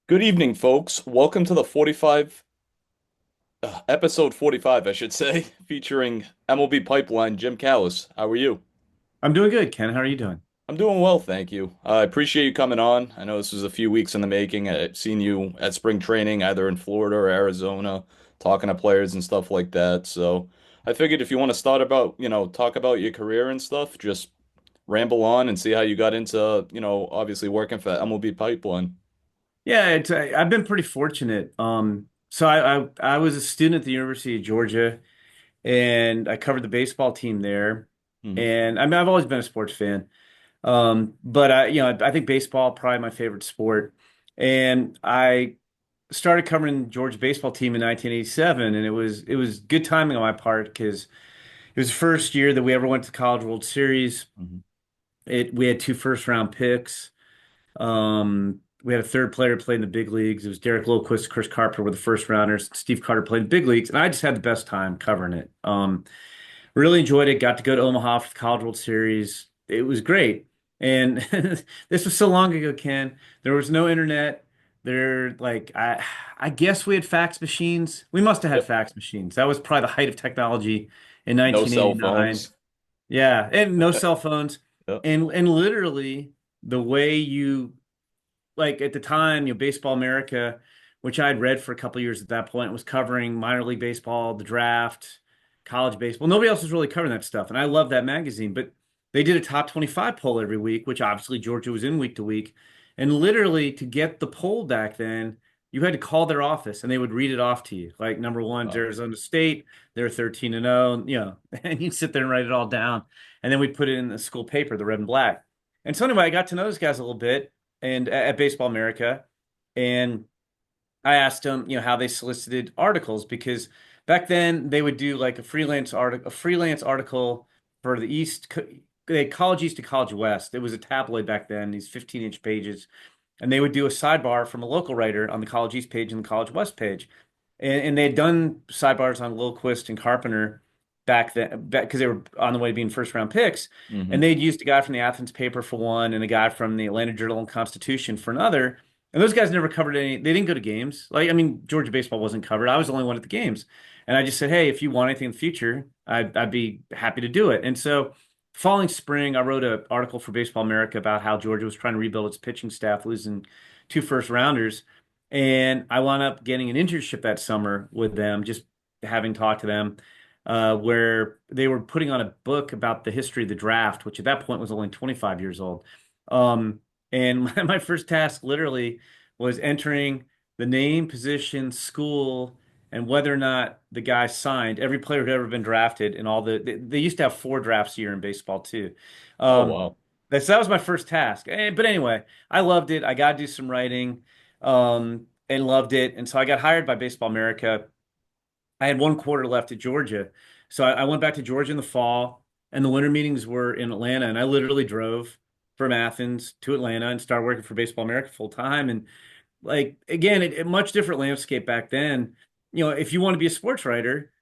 Good evening, folks. Welcome to the 45, episode 45, I should say, featuring MLB Pipeline, Jim Callis. How are you? I'm doing good, Ken. How are you doing? I'm doing well, thank you. I appreciate you coming on. I know this was a few weeks in the making. I've seen you at spring training, either in Florida or Arizona, talking to players and stuff like that. So I figured if you want to start about, talk about your career and stuff, just ramble on and see how you got into, obviously working for MLB Pipeline. Yeah, I've been pretty fortunate. So I was a student at the University of Georgia, and I covered the baseball team there. Hmm. And I mean, I've always been a sports fan. But I think baseball probably my favorite sport. And I started covering the Georgia baseball team in 1987, and it was good timing on my part because it was the first year that we ever went to the College World Series. Hmm. We had two first round picks. We had a third player play in the big leagues. It was Derek Lilquist, Chris Carpenter were the first rounders. Steve Carter played in the big leagues, and I just had the best time covering it. Really enjoyed it. Got to go to Omaha for the College World Series. It was great. And this was so long ago, Ken. There was no internet. I guess we had fax machines. We must have had Yep. fax machines. That was probably the height of technology in No cell 1989. phones. Yeah, and no cell phones. Yep. And literally the way you like at the time, Baseball America, which I'd read for a couple of years at that point, was covering minor league baseball, the draft, college baseball. Nobody else was really covering that stuff. And I love that magazine, but they did a top 25 poll every week, which obviously Georgia was in week to week. And literally to get the poll back then, you had to call their office and they would read it off to you. Like number one is Wow. Arizona State, they're 13 and 0, and you'd sit there and write it all down. And then we'd put it in the school paper, the red and black. And so anyway, I got to know those guys a little bit and at Baseball America, and I asked them, how they solicited articles because back then they would do like a freelance article for the they had College East to College West. It was a tabloid back then, these 15-inch pages, and they would do a sidebar from a local writer on the College East page and the College West page, and they had done sidebars on Lilquist and Carpenter back then, because they were on the way to being first round picks, Hmm. and they'd used a guy from the Athens paper for one, and a guy from the Atlanta Journal and Constitution for another. And those guys never covered any. They didn't go to games. Like, I mean, Georgia baseball wasn't covered. I was the only one at the games, and I just said, "Hey, if you want anything in the future, I'd be happy to do it." And so, following spring, I wrote an article for Baseball America about how Georgia was trying to rebuild its pitching staff, losing two first rounders, and I wound up getting an internship that summer with them, just having talked to them, where they were putting on a book about the history of the draft, which at that point was only 25 years old. Um, and my first task literally was entering the name, position, school, and whether or not the guy signed. Every player who'd ever been drafted, and they used to have four drafts a year in baseball too. Oh, Um, wow. that was my first task. But anyway, I loved it. I got to do some writing, and loved it. And so I got hired by Baseball America. I had one quarter left at Georgia. So I went back to Georgia in the fall, and the winter meetings were in Atlanta. And I literally drove from Athens to Atlanta and started working for Baseball America full time. And like, again, a much different landscape back then. If you want to be a sports writer,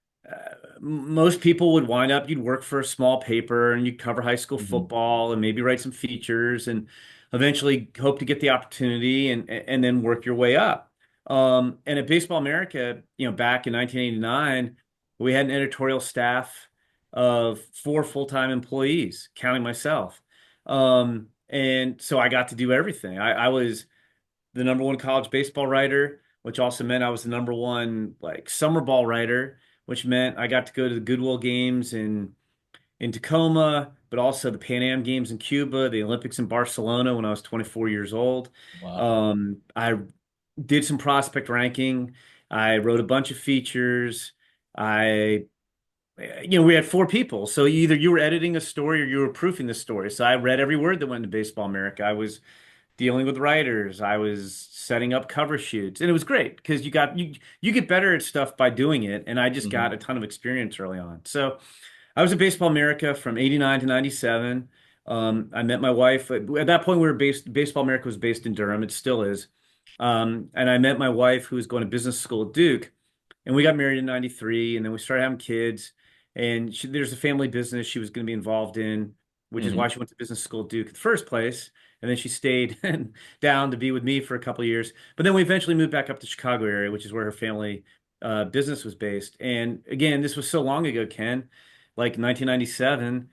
most people would wind up, you'd work for a small paper and you'd cover high school Hmm. football and maybe write some features and eventually hope to get the opportunity and then work your way up. And at Baseball America, back in 1989, we had an editorial staff of four full-time employees, counting myself. And so I got to do everything. I was the number one college baseball writer, which also meant I was the number one like summer ball writer, which meant I got to go to the Goodwill games in Tacoma, but also the Pan Am games in Cuba, the Olympics in Barcelona when I was 24 years old. Wow. I did some prospect ranking. I wrote a bunch of features. I we had four people. So either you were editing a story or you were proofing the story. So I read every word that went into Baseball America. I was dealing with writers. I was setting up cover shoots, and it was great because you get better at stuff by doing it. And I just Hmm. got a ton of experience early on. So I was at Baseball America from '89 to '97. I met my wife at that point. We were based. Baseball America was based in Durham. It still is. And I met my wife who was going to business school at Duke, and we got married in '93, and then we started having kids. And there's a family business she was going to be involved in, which is Hmm. why she went to business school at Duke in the first place. and then she stayed down to be with me for a couple of years. But then we eventually moved back up to Chicago area, which is where her family business was based. And again, this was so long ago, Ken, like 1997.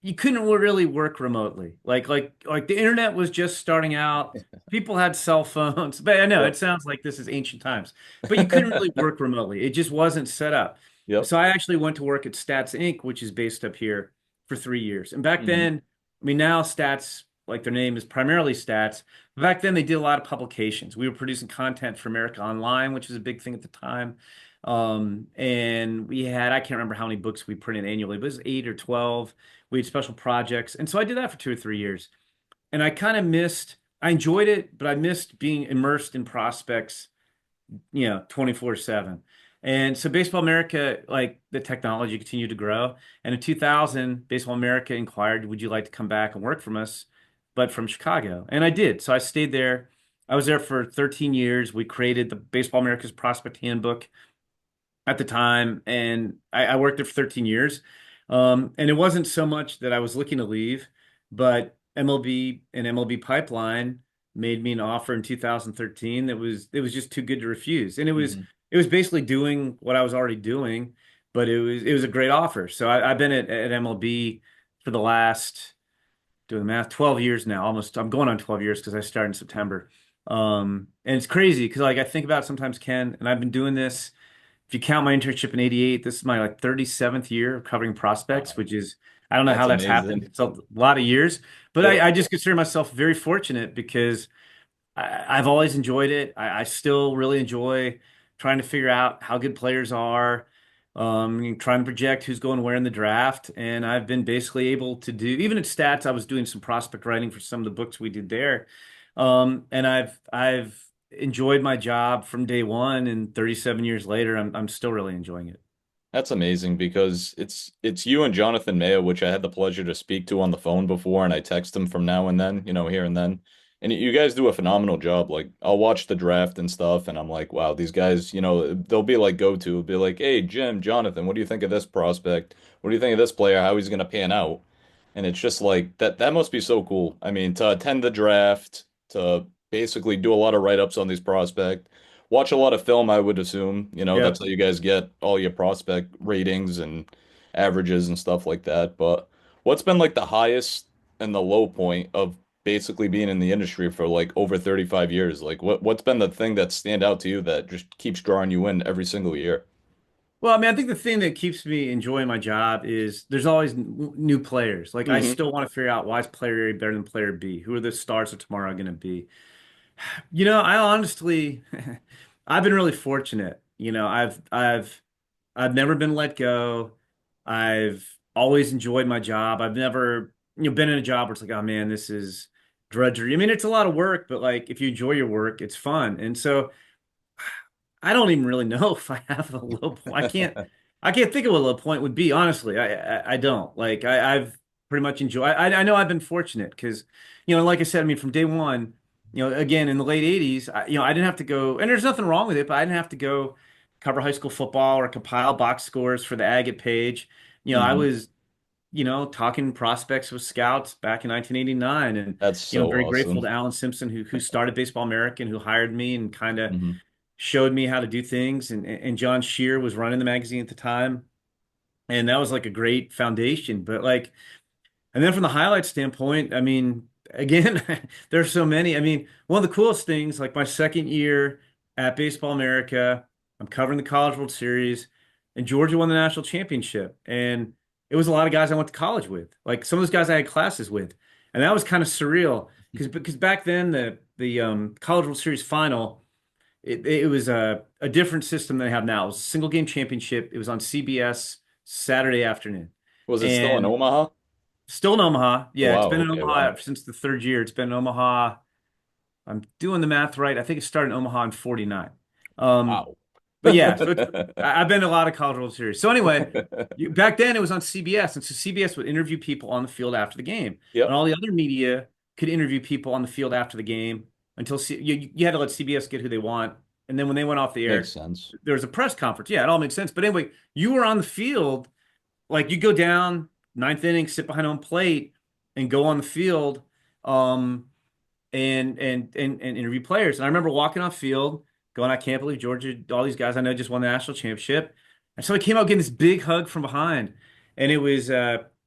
You couldn't really work remotely. Like the internet was just starting out. People had cell phones, but I know Yep. it sounds like this is ancient times. But you couldn't really work remotely. It just wasn't set up. Yep. So I actually went to work at Stats Inc., which is based up here for 3 years. And back Hmm. then, I mean, now Stats, like their name is primarily Stats. Back then, they did a lot of publications. We were producing content for America Online, which was a big thing at the time. And we had, I can't remember how many books we printed annually, but it was 8 or 12. We had special projects. And so I did that for 2 or 3 years. And I kind of missed, I enjoyed it, but I missed being immersed in prospects, 24/7. And so Baseball America, like the technology continued to grow. And in 2000, Baseball America inquired, would you like to come back and work from us, but from Chicago? And I did. So I stayed there. I was there for 13 years. We created the Baseball America's Prospect Handbook at the time, and I worked there for 13 years. And it wasn't so much that I was looking to leave, but MLB and MLB Pipeline made me an offer in 2013 that was just too good to refuse. And Hmm. it was basically doing what I was already doing, but it was a great offer. So I've been at MLB for the last, doing the math, 12 years now. Almost, I'm going on 12 years because I started in September. And it's crazy because like I think about it sometimes, Ken, and I've been doing this, if you count my internship in '88, this is my like 37th year of covering prospects, Wow. which is, I don't know That's how that's happened. amazing. It's a lot of years, but Yep. I just consider myself very fortunate because I've always enjoyed it. I still really enjoy trying to figure out how good players are, trying to project who's going where in the draft. And I've been basically able to do, even at Stats, I was doing some prospect writing for some of the books we did there. And I've enjoyed my job from day one, and 37 years later, I'm still really enjoying it. That's amazing because it's you and Jonathan Mayo, which I had the pleasure to speak to on the phone before, and I text him from now and then, here and then. And you guys do a phenomenal job. Like I'll watch the draft and stuff, and I'm like, wow, these guys, they'll be like go to, it'll be like, hey, Jim, Jonathan, what do you think of this prospect? What do you think of this player? How he's gonna pan out? And it's just like that must be so cool. I mean, to attend the draft, to basically do a lot of write-ups on these prospects, watch a lot of film, I would assume. Yeah. That's how you guys get all your prospect ratings and averages and stuff like that. But what's been like the highest and the low point of basically being in the industry for like over 35 years? Like what's been the thing that stand out to you that just keeps drawing you in every single year? Well, I mean, I think the thing that keeps me enjoying my job is there's always new players. Like I Hmm. still want to figure out, why is player A better than player B? Who are the stars of tomorrow going to be? I honestly, I've been really fortunate. I've never been let go. I've always enjoyed my job. I've never, been in a job where it's like, oh man, this is drudgery. I mean, it's a lot of work, but like if you enjoy your work, it's fun. And so I don't even really know if I have a low point. I can't think of what a low point would be, honestly. I don't. Like I've pretty much enjoyed, I know I've been fortunate because, like I said, I mean, from day one, again, in the late 80s, I didn't have to go, and there's nothing wrong with it, but I didn't have to go cover high school football or compile box scores for the Agate page. I Hmm. was, talking prospects with scouts back in 1989, and, That's so very grateful awesome. to Alan Simpson, who started Baseball American, who hired me and kind of Hmm. showed me how to do things. And John Shear was running the magazine at the time. And that was like a great foundation. But like, and then from the highlight standpoint, I mean, again, there's so many. I mean, one of the coolest things, like my second year at Baseball America, I'm covering the College World Series, and Georgia won the national championship. And it was a lot of guys I went to college with, like some of those guys I had classes with. And that was kind of surreal because back then the College World Series final, it was a different system than they have now. It was a single game championship. It was on CBS Saturday afternoon. Was it still in And Omaha? still in Omaha. Oh, Yeah, it's wow. been in Okay. Omaha Wow. since the third year. It's been in Omaha. I'm doing the math right. I think it started in Omaha in 49. Um, Wow. but yeah, so I've been to a lot of College World Series. So anyway, back then it was on CBS. And so CBS would interview people on the field after the game. And Yep. all the other media could interview people on the field after the game until you had to let CBS get who they want. And then when they went off the Makes air, sense. there was a press conference. Yeah, it all makes sense. But anyway, you were on the field, like you go down ninth inning, sit behind home plate, and go on the field. and interview players. And I remember walking off field, going, I can't believe Georgia, all these guys I know just won the national championship. And so I came out getting this big hug from behind, and it was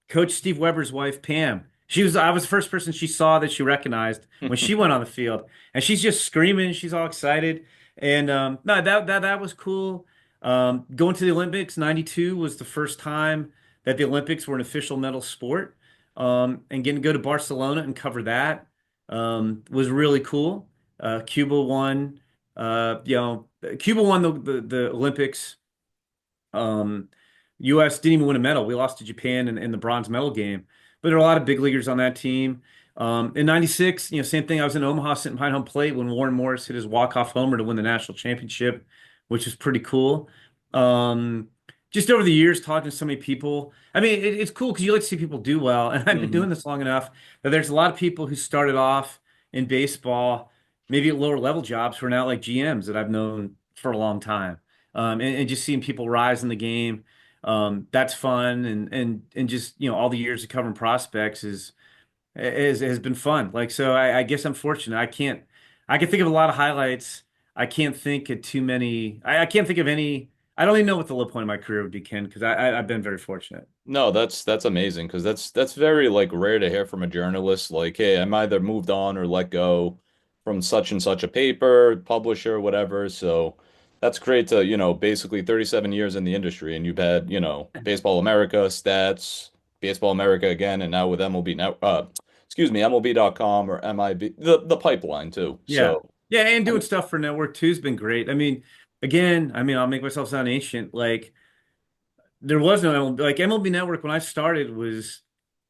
Coach Steve Weber's wife, Pam. I was the first person she saw that she recognized when she went on the field, and she's just screaming. She's all excited, and no, that was cool. Going to the Olympics, '92 was the first time that the Olympics were an official medal sport, and getting to go to Barcelona and cover that was really cool. Cuba won. Cuba won the Olympics. U.S. didn't even win a medal. We lost to Japan in the bronze medal game. But there are a lot of big leaguers on that team. In '96, same thing. I was in Omaha sitting behind home plate when Warren Morris hit his walk-off homer to win the national championship, which was pretty cool. Um, just over the years, talking to so many people. I mean, it's cool because you like to see people do well. And I've been Hmm. doing this long enough that there's a lot of people who started off in baseball, maybe at lower level jobs, who are now like GMs that I've known for a long time. And just seeing people rise in the game, that's fun. And just all the years of covering prospects has been fun. Like so, I guess I'm fortunate. I can think of a lot of highlights. I can't think of too many. I can't think of any. I don't even know what the low point of my career would be, Ken, because I've been very fortunate. No, that's amazing because that's very like rare to hear from a journalist. Like, hey, I'm either moved on or let go from such and such a paper, publisher, whatever. So that's great to, basically 37 years in the industry and you've had, Baseball America, Stats, Baseball America again, and now with MLB now, excuse me, MLB.com or MIB, the pipeline too. Yeah. So Yeah, and I doing mean, stuff for network too has been great. I mean, again, I'll make myself sound ancient. Like there was no MLB, like MLB Network when I started was,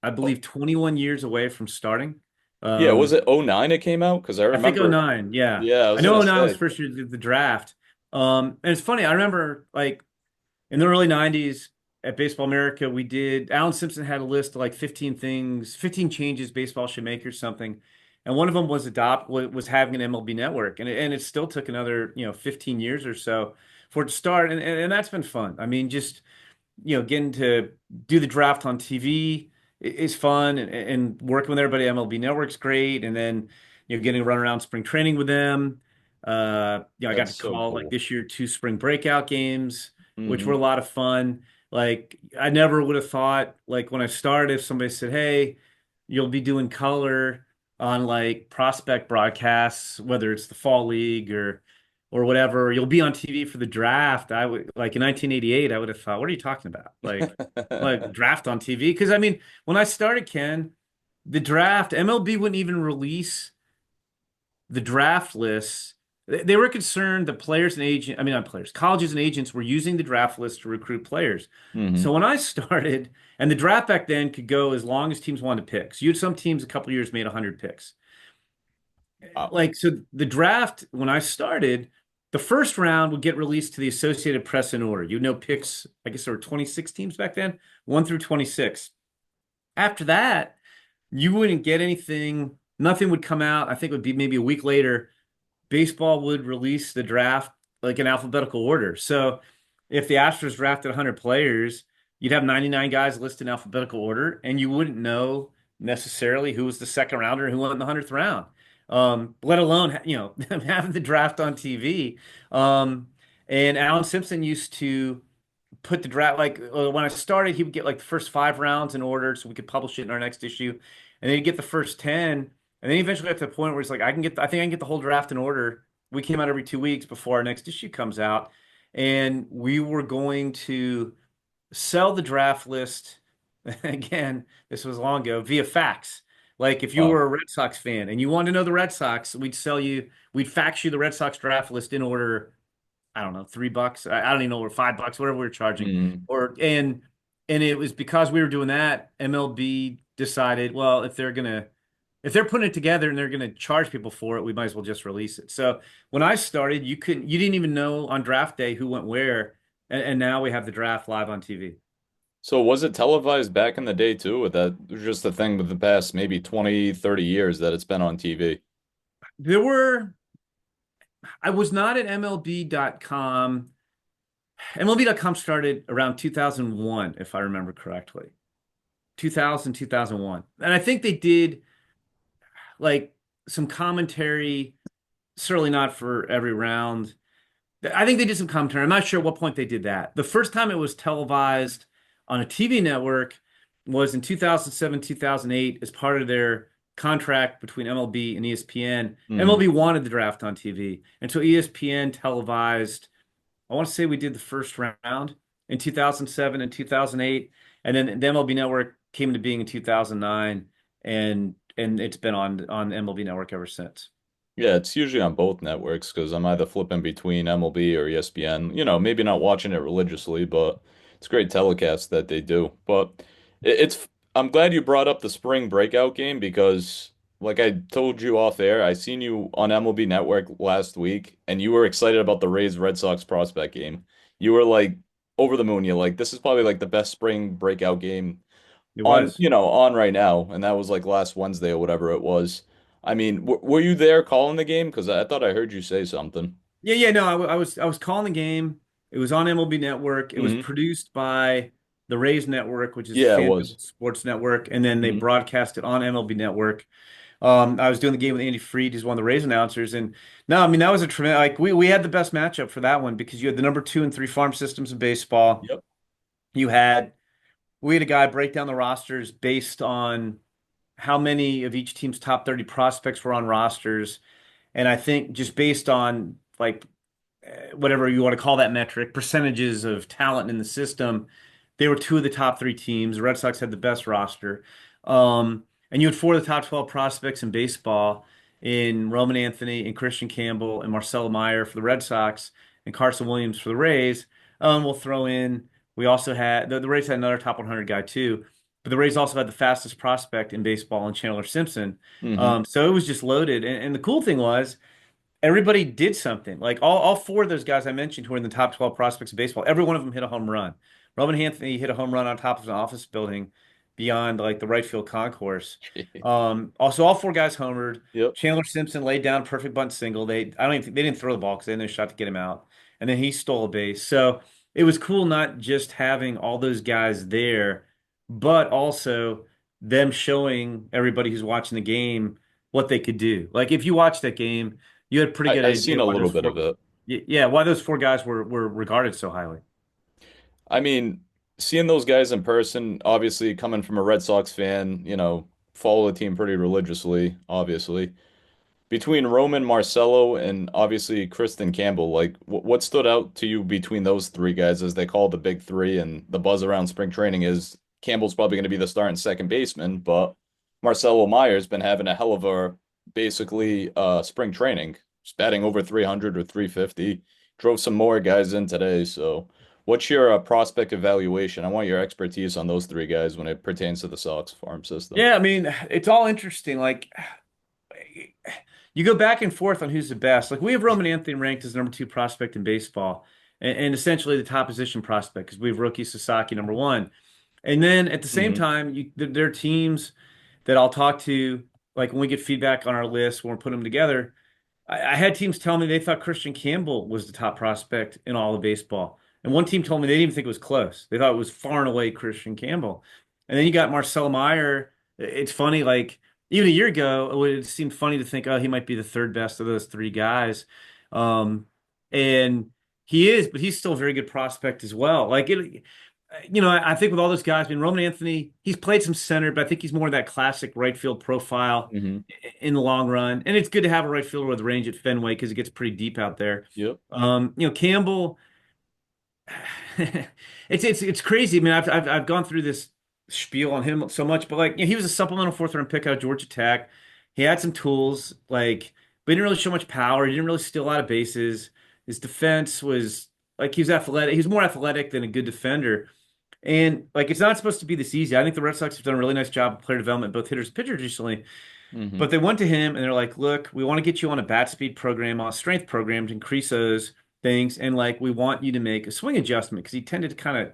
I oh, believe, 21 years away from starting. yeah, was Um, it '09 it came out? Because I I think remember, '09, yeah. yeah, I I was know gonna '09 was the say, first year they did the draft. And it's funny, I remember like in the early '90s at Baseball America, we did Alan Simpson had a list of like 15 things, 15 changes baseball should make or something. And one of them was having an MLB network. And it still took another, 15 years or so for it to start. And that's been fun. I mean, just getting to do the draft on TV is fun, and working with everybody at MLB Network's great. And then, getting to run around spring training with them. I got that's to so call like cool. this year two spring breakout games, which were Hmm. a lot of fun. Like I never would have thought, like when I started, if somebody said, "Hey, you'll be doing color on like prospect broadcasts, whether it's the fall league or whatever. You'll be on TV for the draft." I would like in 1988, I would have thought, "What are you talking about? Like draft on TV?" Because I mean, when I started, Ken, the draft, MLB wouldn't even release the draft lists. They were concerned that players and agents, I mean, not players, colleges and agents were using the draft list to recruit players. Hmm. So when I started, and the draft back then could go as long as teams wanted to pick. So you had some teams a couple years made 100 picks. Wow. Like so the draft when I started, the first round would get released to the Associated Press in order. You know picks, I guess there were 26 teams back then, 1 through 26. After that, you wouldn't get anything, nothing would come out. I think it would be maybe a week later, baseball would release the draft like in alphabetical order. So if the Astros drafted 100 players, you'd have 99 guys listed in alphabetical order, and you wouldn't know necessarily who was the second rounder and who went in the 100th round. Let alone, having the draft on TV. And Alan Simpson used to put the draft like when I started, he would get like the first 5 rounds in order so we could publish it in our next issue, and then he'd get the first 10, and then he eventually got to the point where he's like, I think I can get the whole draft in order. We came out every 2 weeks before our next issue comes out, and we were going to sell the draft list again. This was long ago via fax. Like if you Wow. were a Red Sox fan and you wanted to know the Red Sox, we'd fax you the Red Sox draft list in order. I don't know, $3. I don't even know, or $5, whatever we were charging. Hmm. Or and it was because we were doing that, MLB decided, well, if they're putting it together and they're gonna charge people for it, we might as well just release it. So when I started, you didn't even know on draft day who went where, and now we have the draft live on TV. So was it televised back in the day too? With that just the thing with the past maybe 20, 30 years that it's been on TV. There were I was not at MLB.com. MLB.com started around 2001, if I remember correctly. 2000, 2001. And I think they did like some commentary, certainly not for every round. I think they did some commentary. I'm not sure at what point they did that. The first time it was televised on a TV network was in 2007, 2008 as part of their contract between MLB and ESPN. Hmm. MLB wanted the draft on TV. And so ESPN televised, I want to say we did the first round in 2007 and 2008. And then the MLB network came into being in 2009 and it's been on MLB network ever since. Yeah, it's usually on both networks because I'm either flipping between MLB or ESPN. Maybe not watching it religiously, but it's great telecast that they do. But it's I'm glad you brought up the spring breakout game because, like I told you off air, I seen you on MLB Network last week, and you were excited about the Rays Red Sox prospect game. You were like over the moon. You're like, this is probably like the best spring breakout game It on was. on right now, and that was like last Wednesday or whatever it was. I mean, were you there calling the game? Because I thought I heard you say something. Yeah, no, I was calling the game. It was on MLB Network. It was Hmm. produced by the Rays Network, which is Yeah, it FanDuel was. Sports Network, and then they Hmm. broadcast it on MLB Network. I was doing the game with Andy Freed, who's one of the Rays announcers, and no, I mean that was a tremendous. Like we had the best matchup for that one because you had the number two and three farm systems in baseball. Yep. You had we had a guy break down the rosters based on how many of each team's top 30 prospects were on rosters, and I think just based on like whatever you want to call that metric, percentages of talent in the system, they were two of the top three teams. The Red Sox had the best roster. And you had four of the top 12 prospects in baseball in Roman Anthony and Christian Campbell and Marcelo Meyer for the Red Sox and Carson Williams for the Rays. We'll throw in, we also had, the Rays had another top 100 guy too, but the Rays also had the fastest prospect in baseball in Chandler Simpson. Hmm. So it was just loaded. And the cool thing was, everybody did something. Like all four of those guys I mentioned who are in the top 12 prospects of baseball, every one of them hit a home run. Roman Anthony hit a home run on top of an office building beyond like the right field concourse. Also, all four guys homered. Yep. Chandler Simpson laid down a perfect bunt single. I don't even think they didn't throw the ball because they had no shot to get him out. And then he stole a base. So it was cool not just having all those guys there, but also them showing everybody who's watching the game what they could do. Like if you watch that game, you had a pretty good I idea seen a why little those bit of four, it. yeah, why those four guys were regarded so highly. I mean, seeing those guys in person, obviously coming from a Red Sox fan, follow the team pretty religiously, obviously. Between Roman, Marcelo, and obviously Kristen Campbell, like what stood out to you between those three guys as they call the big three, and the buzz around spring training is Campbell's probably going to be the starting second baseman, but Marcelo Meyer's been having a hell of a basically spring training. He's batting over 300 or 350. Drove some more guys in today. So what's your prospect evaluation? I want your expertise on those three guys when it pertains to the Sox farm system. Yeah, I mean, it's all interesting. Like you go back and forth on who's the best. Like we have Roman Anthony ranked as number two prospect in baseball, and essentially the top position prospect because we have rookie Sasaki number one. And then at the same Hmm. time, there are teams that I'll talk to, like when we get feedback on our list when we're putting them together. I had teams tell me they thought Christian Campbell was the top prospect in all of baseball. And one team told me they didn't even think it was close. They thought it was far and away Christian Campbell. And then you got Marcelo Meyer. It's funny, like even a year ago, it would seem funny to think, oh, he might be the third best of those three guys. Um, and he is, but he's still a very good prospect as well. I think with all those guys, I mean, Roman Anthony, he's played some center, but I think he's more of that classic right field profile Hmm. in the long run. And it's good to have a right fielder with range at Fenway because it gets pretty deep out there. Yep. Campbell, it's crazy. I mean, I've gone through this spiel on him so much, but he was a supplemental fourth round pick out of Georgia Tech. He had some tools, but he didn't really show much power. He didn't really steal a lot of bases. His defense was he was athletic. He was more athletic than a good defender. And it's not supposed to be this easy. I think the Red Sox have done a really nice job of player development, both hitters and pitchers recently. Hmm. But they went to him and they're like, look, we want to get you on a bat speed program, on a strength program to increase those things. And we want you to make a swing adjustment because he tended to kind of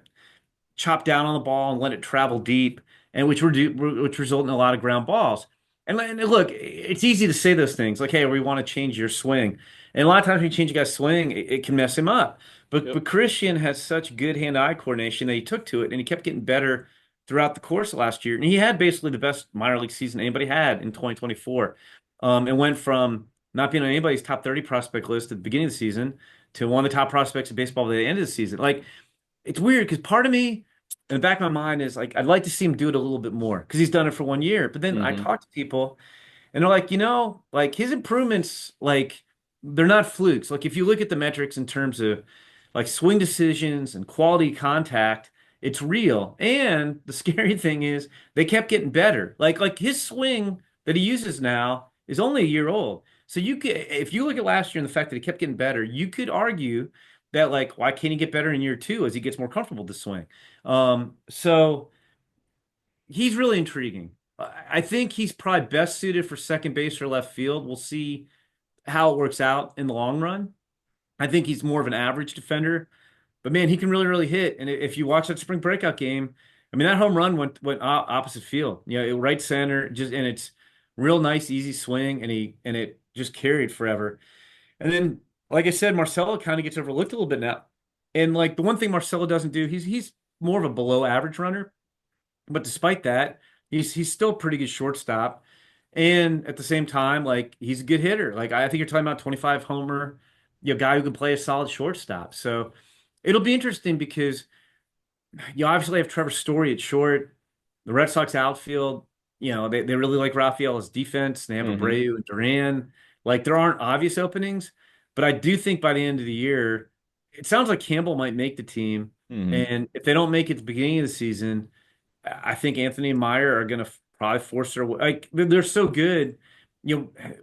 chop down on the ball and let it travel deep, and which result in a lot of ground balls. And look, it's easy to say those things like, "Hey, we want to change your swing," and a lot of times when you change a guy's swing, it can mess him up. But Yep. but Christian has such good hand-eye coordination that he took to it, and he kept getting better throughout the course of last year. And he had basically the best minor league season anybody had in 2024. and went from not being on anybody's top 30 prospect list at the beginning of the season to one of the top prospects in baseball at the end of the season. Like, it's weird because part of me in the back of my mind is like, I'd like to see him do it a little bit more because he's done it for 1 year. But then I Hmm. talk to people and they're like, like his improvements, like they're not flukes. Like if you look at the metrics in terms of like swing decisions and quality contact, it's real. And the scary thing is they kept getting better. Like his swing that he uses now is only a year old. So you could, if you look at last year and the fact that he kept getting better, you could argue that like why can't he get better in year two as he gets more comfortable with the swing? So he's really intriguing. I think he's probably best suited for second base or left field. We'll see how it works out in the long run. I think he's more of an average defender, but man, he can really, really hit. And if you watch that spring breakout game, I mean, that home run went opposite field, right center, just and it's real nice, easy swing, and it just carried forever. And then, like I said, Marcelo kind of gets overlooked a little bit now. And like the one thing Marcelo doesn't do, he's more of a below average runner. But despite that, he's still a pretty good shortstop. And at the same time, like he's a good hitter. Like I think you're talking about 25 homer, guy who can play a solid shortstop. So it'll be interesting because you obviously have Trevor Story at short. The Red Sox outfield, they really like Rafael's defense. They have Hmm. Abreu and Duran. Like there aren't obvious openings, but I do think by the end of the year, it sounds like Campbell might make the team. Hmm. And if they don't make it at the beginning of the season, I think Anthony and Meyer are going to probably force their way. Like they're so good.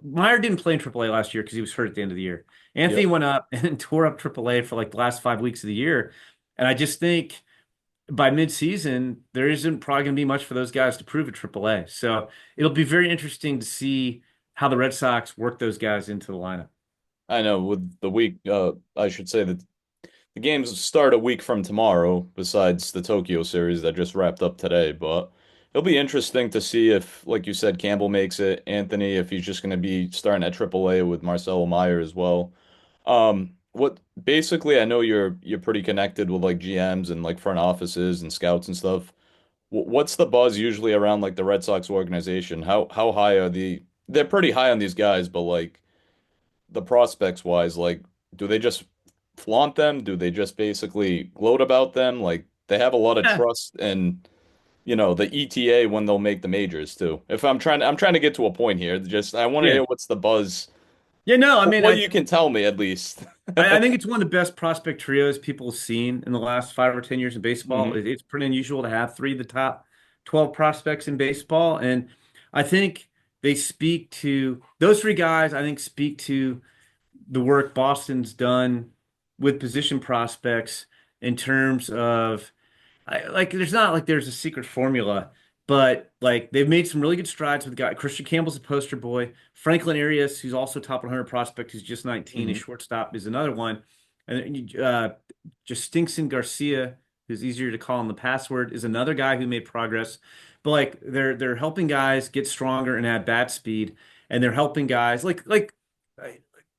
Meyer didn't play in AAA last year because he was hurt at the end of the year. Anthony Yep. went up and tore up AAA for like the last 5 weeks of the year, and I just think by midseason there isn't probably going to be much for those guys to prove at AAA. So it'll be very interesting to see how the Red Sox work those guys into the lineup. I know with the week, I should say that the games start a week from tomorrow, besides the Tokyo series that just wrapped up today. But it'll be interesting to see if, like you said, Campbell makes it, Anthony, if he's just going to be starting at AAA with Marcelo Meyer as well. What basically, I know you're pretty connected with like GMs and like front offices and scouts and stuff. What's the buzz usually around like the Red Sox organization? How high are they're pretty high on these guys, but like the prospects wise, like do they just flaunt them? Do they just basically gloat about them? Like they have a lot of Yeah, trust and the ETA when they'll make the majors too. If I'm trying to get to a point here. Just I want to yeah, hear what's the buzz, yeah. No, I mean, what you can tell me at least. I think it's one of the best prospect trios people have seen in the last 5 or 10 years in baseball. Hmm. It's pretty unusual to have three of the top 12 prospects in baseball. And I think they speak to those three guys, I think speak to the work Boston's done with position prospects in terms of like there's not like there's a secret formula, but like they've made some really good strides with guy Christian Campbell's a poster boy. Franklin Arias, who's also top 100 prospect, who's just 19, his Hmm. shortstop is another one, and Justinson Garcia, who's easier to call on the password, is another guy who made progress. But like they're helping guys get stronger and add bat speed, and they're helping guys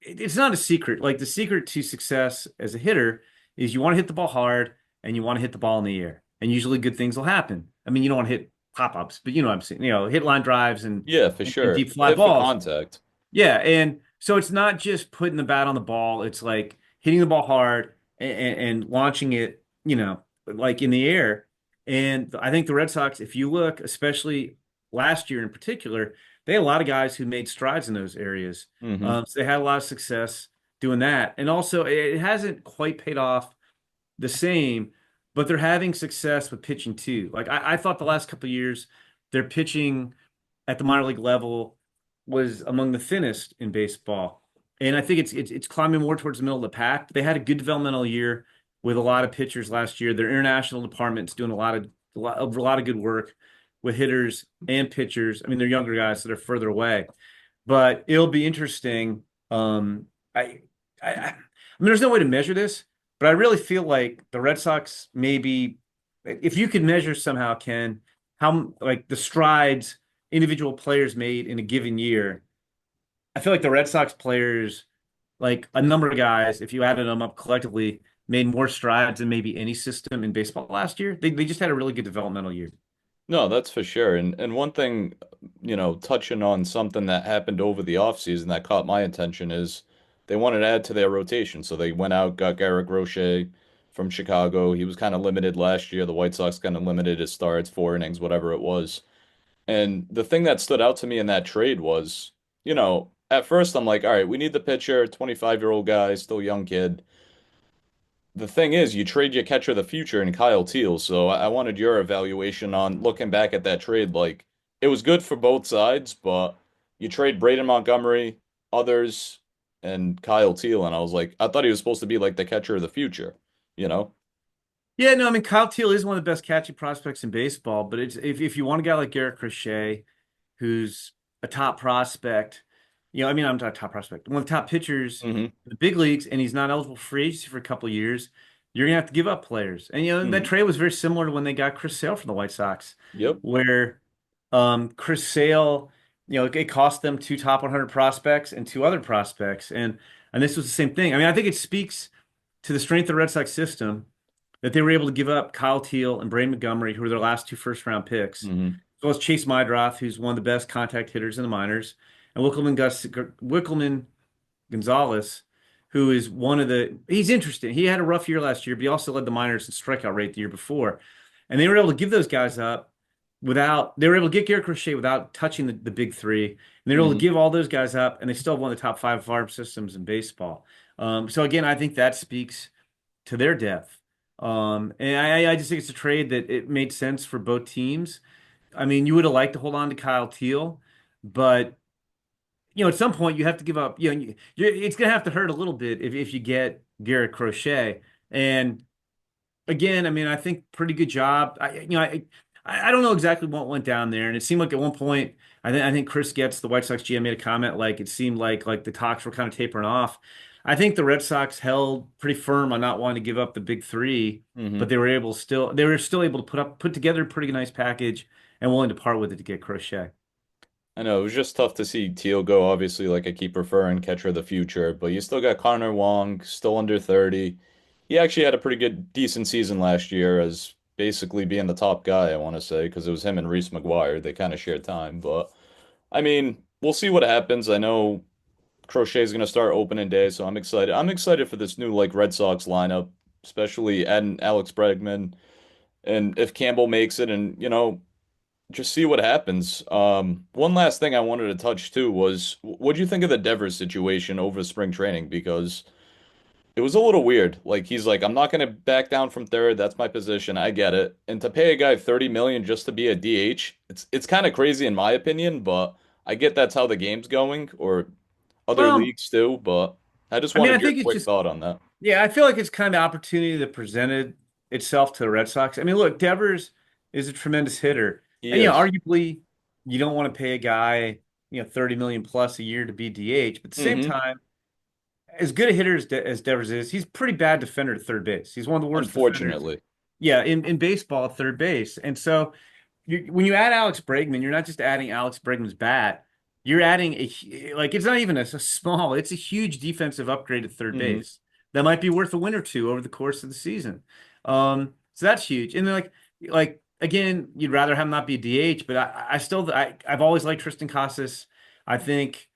it's not a secret. Like the secret to success as a hitter is you want to hit the ball hard and you want to hit the ball in the air. And usually good things will happen. I mean, you don't want to hit pop-ups, but you know what I'm saying, hit line drives Yeah, for and sure. deep fly Hit for balls. contact. Yeah, and so it's not just putting the bat on the ball, it's like hitting the ball hard and launching it, like in the air. And I think the Red Sox, if you look, especially last year in particular, they had a lot of guys who made strides in those areas. Hmm. So they had a lot of success doing that. And also, it hasn't quite paid off the same, but they're having success with pitching too. Like I thought the last couple of years, their pitching at the minor league level was among the thinnest in baseball. And I think it's climbing more towards the middle of the pack. They had a good developmental year with a lot of pitchers last year. Their international department's doing a lot of good work with hitters and pitchers. I mean, they're younger guys that are further away, but it'll be interesting. I, I mean, there's no way to measure this, but I really feel like the Red Sox maybe, if you could measure somehow, Ken, how like the strides individual players made in a given year, I feel like the Red Sox players, like a number of guys, if you added them up collectively, made more strides than maybe any system in baseball last year. They just had a really good developmental year. No, that's for sure. And one thing, touching on something that happened over the offseason that caught my attention is they wanted to add to their rotation. So they went out, got Garrett Roche from Chicago. He was kind of limited last year. The White Sox kind of limited his starts, 4 innings, whatever it was. And the thing that stood out to me in that trade was, at first I'm like, all right, we need the pitcher, 25-year-old guy, still young kid. The thing is, you trade your catcher of the future in Kyle Teel, so I wanted your evaluation on looking back at that trade. Like, it was good for both sides, but you trade Braden Montgomery, others, and Kyle Teel, and I was like, I thought he was supposed to be like the catcher of the future, you know? Yeah, no, I mean Kyle Teel is one of the best catching prospects in baseball, but it's if you want a guy like Garrett Crochet, who's a top prospect, I mean I'm not a top prospect, one of the top pitchers Hmm. in the big leagues, and he's not eligible for free agency for a couple of years, you're gonna have to give up players. And that Hmm. trade was very similar to when they got Chris Sale from the White Sox, Yep. where Chris Sale, it cost them two top 100 prospects and two other prospects, and this was the same thing. I mean, I think it speaks to the strength of the Red Sox system that they were able to give up Kyle Teel and Braden Montgomery, who were their last two first round picks, Hmm. as well as Chase Meidroth, who's one of the best contact hitters in the minors, and Wickelman Gonzalez, who is he's interesting. He had a rough year last year, but he also led the minors in strikeout rate the year before. And they were able to give those guys up they were able to get Garrett Crochet without touching the big three. And they were able to Hmm. give all those guys up, and they still have one of the top five farm systems in baseball. So again, I think that speaks to their depth. And I just think it's a trade that it made sense for both teams. I mean, you would have liked to hold on to Kyle Teel, but at some point you have to give up. It's going to have to hurt a little bit if you get Garrett Crochet. And again, I mean, I think pretty good job. I don't know exactly what went down there, and it seemed like at one point, I think Chris Getz, the White Sox GM, made a comment like it seemed like the talks were kind of tapering off. I think the Red Sox held pretty firm on not wanting to give up the big three, but Hmm. they were still able to put together a pretty nice package and willing to part with it to get Crochet. I know it was just tough to see Teal go, obviously, like I keep referring, catcher of the future, but you still got Connor Wong, still under 30. He actually had a pretty good, decent season last year as basically being the top guy, I want to say, because it was him and Reese McGuire. They kind of shared time, but I mean, we'll see what happens. I know Crochet's going to start opening day, so I'm excited. I'm excited for this new, like, Red Sox lineup, especially adding Alex Bregman. And if Campbell makes it, and, just see what happens. One last thing I wanted to touch too was what do you think of the Devers situation over spring training? Because it was a little weird. Like he's like, I'm not gonna back down from third. That's my position. I get it. And to pay a guy 30 million just to be a DH, it's kind of crazy in my opinion, but I get that's how the game's going, or other Well, leagues too, but I just I mean, I wanted your think it's quick just thought on that. yeah, I feel like it's kind of opportunity that presented itself to the Red Sox. I mean, look, Devers is a tremendous hitter. He And is. arguably you don't want to pay a guy, 30 million plus a year to be DH, but at the same Hmm. time, as good a hitter as Devers is, he's a pretty bad defender at third base. He's one of the worst defenders. Unfortunately. Yeah, in baseball at third base. And so when you add Alex Bregman, you're not just adding Alex Bregman's bat. You're adding like it's not even a small, it's a huge defensive upgrade at third Hmm. base that might be worth a win or two over the course of the season. So that's huge. And then like again, you'd rather have him not be a DH, but I've always liked Tristan Casas. I think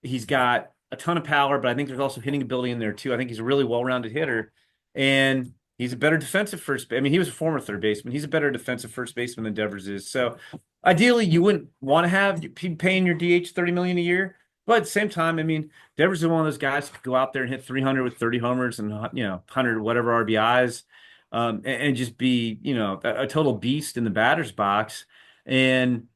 he's got a ton of power, but I think there's also hitting ability in there too. I think he's a really well-rounded hitter, and he's a better defensive first. I mean, he was a former third baseman. He's a better defensive first baseman than Devers is. So, ideally, you wouldn't want to have paying your DH 30 million a year, but at the same time, I mean, Devers is one of those guys who could go out there and hit 300 with 30 homers and 100 whatever RBIs, and just be a total beast in the batter's box. And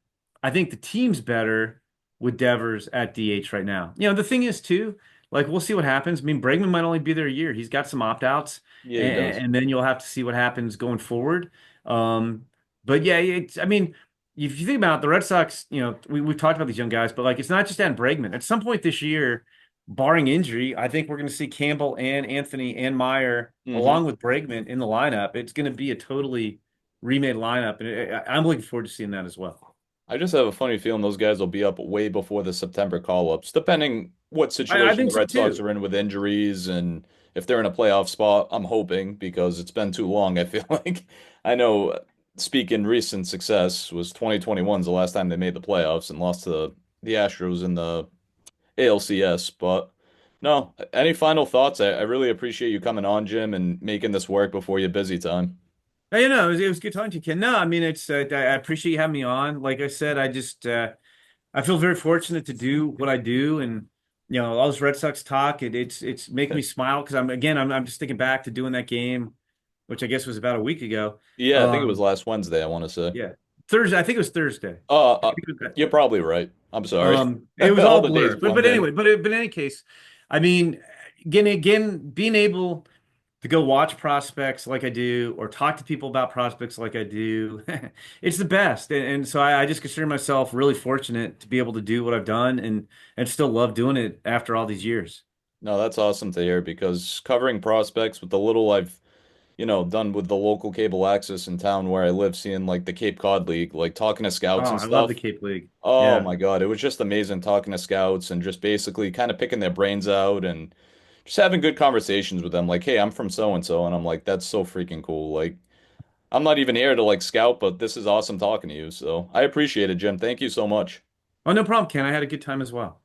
I think the team's better with Devers at DH right now. The thing is too, like we'll see what happens. I mean, Bregman might only be there a year. He's got some opt-outs, Yeah, he and, does. and then you'll have to see what happens going forward. But yeah, I mean, if you think about it, the Red Sox, we've talked about these young guys, but like it's not just Dan Bregman. At some point this year, barring injury, I think we're going to see Campbell and Anthony and Meyer Hmm. along with Bregman in the lineup. It's going to be a totally remade lineup, and I'm looking forward to seeing that as well. I just have a funny feeling those guys will be up way before the September call-ups, depending what I situation the think so Red Sox too. are in with injuries and if they're in a playoff spot. I'm hoping because it's been too long, I feel like. I know speaking recent success, was 2021's the last time they made the playoffs and lost to the Astros in the ALCS. But no, any final thoughts? I really appreciate you coming on, Jim, and making this work before your busy time. Hey, it was good talking to you, Ken. No, I mean, I appreciate you having me on. Like I said, I feel very fortunate to do what I do, and all this Red Sox talk. It's making me smile because I'm just thinking back to doing that game, which I guess was about a week ago. Yeah, I think it was Um, last Wednesday, I want to say. yeah, Thursday. I think it was Thursday. Uh, I uh, think it was you're probably right. I'm sorry. It was All all the days blur. blend in. But in any case, I mean, again, being able to go watch prospects like I do, or talk to people about prospects like I do, it's the best. And so I just consider myself really fortunate to be able to do what I've done and still love doing it after all these years. No, that's awesome to hear because covering prospects with the little I've, done with the local cable access in town where I live, seeing like the Cape Cod League, like talking to Oh, scouts and I love the stuff. Cape League. Oh Yeah. my God, it was just amazing talking to scouts and just basically kind of picking their brains out and just having good conversations with them. Like, hey, I'm from so and so, and I'm like, that's so freaking cool. Like, I'm not even here to like scout, but this is awesome talking to you. So I appreciate it, Jim. Thank you so much. Oh, no problem, Ken. I had a good time as well.